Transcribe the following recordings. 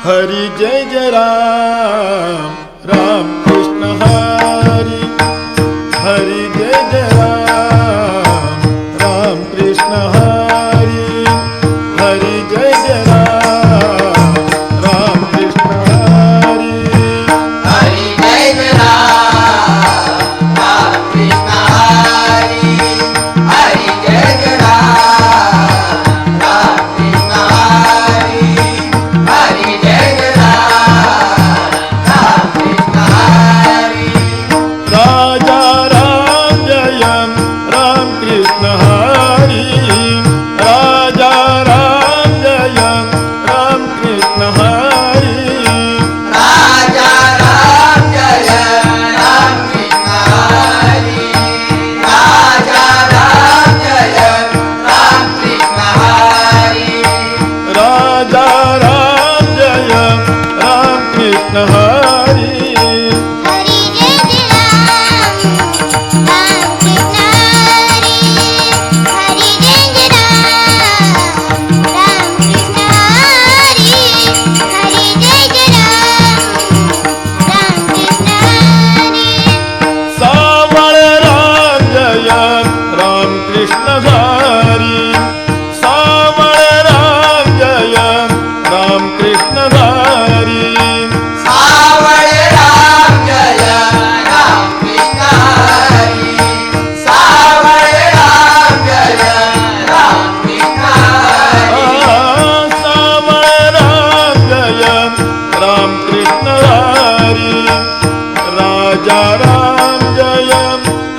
हरि जय जय राम राम कृष्ण हरि हरि जय जय राम राम कृष्ण हरि हरि जय जय राम राम कृष्ण हरि हरि जय जय राम राम कृष्ण हरि हरि जय जय राम राम कृष्ण हरि हरि जय जय राम राम कृष्ण हरि राजा राम जय राम कृष्ण हरि राजा राम जय राम कृष्ण हरि राजा राम जय राम कृष्ण हरि राजा राम जय राम कृष्ण हरि राजा राम जय राम कृष्ण हरि हरि जय जय राम राम कृष्ण हरि हरि जय जय राम राम कृष्ण हरि हरि जय जय राम राम कृष्ण हरि सावळ राम जय राम कृष्ण हरि सावळ राम जय राम कृष्ण हरि सावळ राम जय राम कृष्ण हरि सावळ राम जय राम कृष्ण हरि सावळ राम जय राम कृष्ण हरि राजा राम जय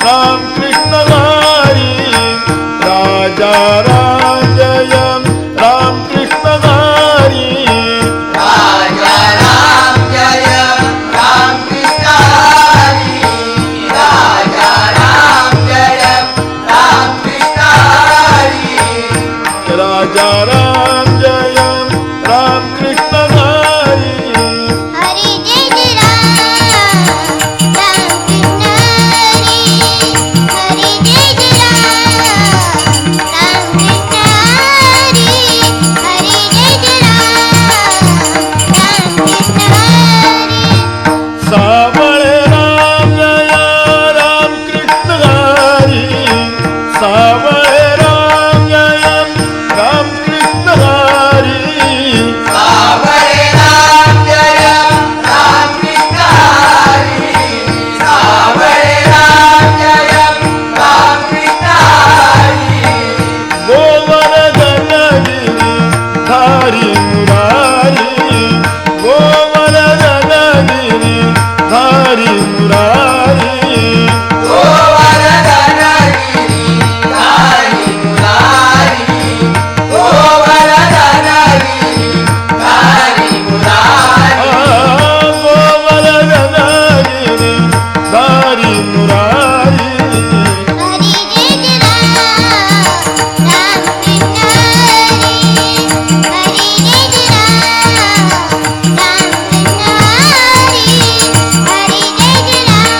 राम कृष्ण हरि राजा राम जय राम कृष्ण हरि राजा राम जय राम कृष्ण हरि राजा राम जय राम कृष्ण हरि राजा राम जय राम कृष्ण हरि हरि जय जय राम राम कृष्ण हरि हरि जय जय राम राम कृष्ण हरि हरि जय जय राम राम कृष्ण हरि सावळ राम जय राम कृष्ण हरि सावळ राम जय राम कृष्ण हरि सावळ राम जय राम कृष्ण हरि सावळ राम जय राम कृष्ण हरि गोवर्धन गिरी धारी मुरारी गोवर्धन गिरी धारी मुरारी गोवर्धन गिरिधारी मुरारी गोवर्धन गिरिधारी मुरारी गोवर्धन गिरी धारी मुरारी हरि जय जय राम राम कृष्ण हरि हरि जय जय राम राम कृष्ण हरि हरि जय जय राम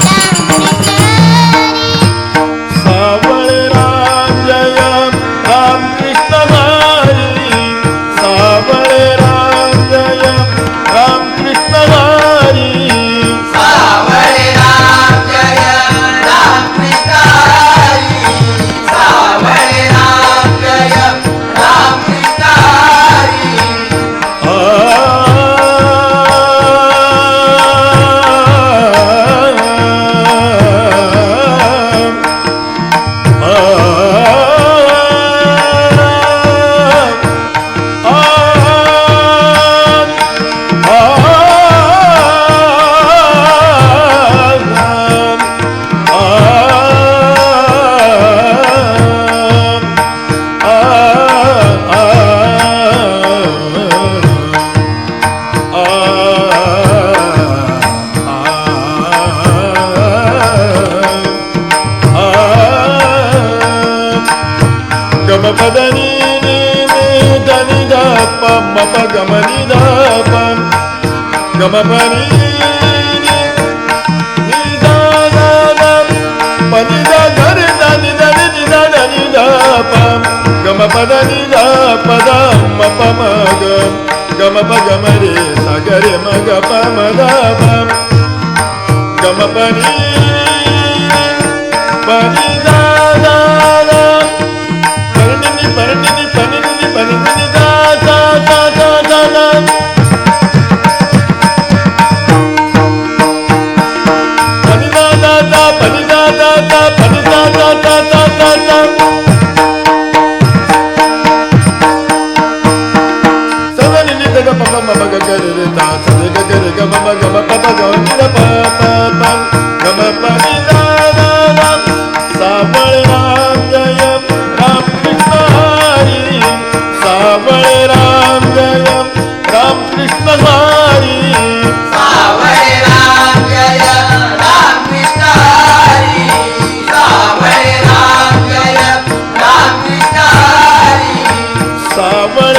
राम कृष्ण हरि सावळ राम जय राम कृष्ण हरि सावळ राम जय राम कृष्ण हरि सावळ राम जय राम कृष्ण हरि सावळ राम जय Ram Krishna Hari ni ni da ni da pa ma pa ga ma ni da pa ga ma pa ni ni da da da pa ni da ga re da ni da ni da da ni da pa ga ma pa da ni da pa da ma pa ma ga ma pa ga ma re sa ga re ma ga pa ma da pa ga ma pa ni da da da pa ni ni da da da da da da pa ni da da da pa ni da da da pa ni da da da da da da sa da ni da ga pa pa ma ga ga re da sa da ga re ga ma ga ma pa pa ga ni da pa pa pa ga ma pa ni da da da सावळ राम जय राम कृष्ण हरी सावळ राम जय राम कृष्ण हरी सावळे राम जय राम कृष्ण हरी सावळे राम जय राम कृष्ण हरी सावळ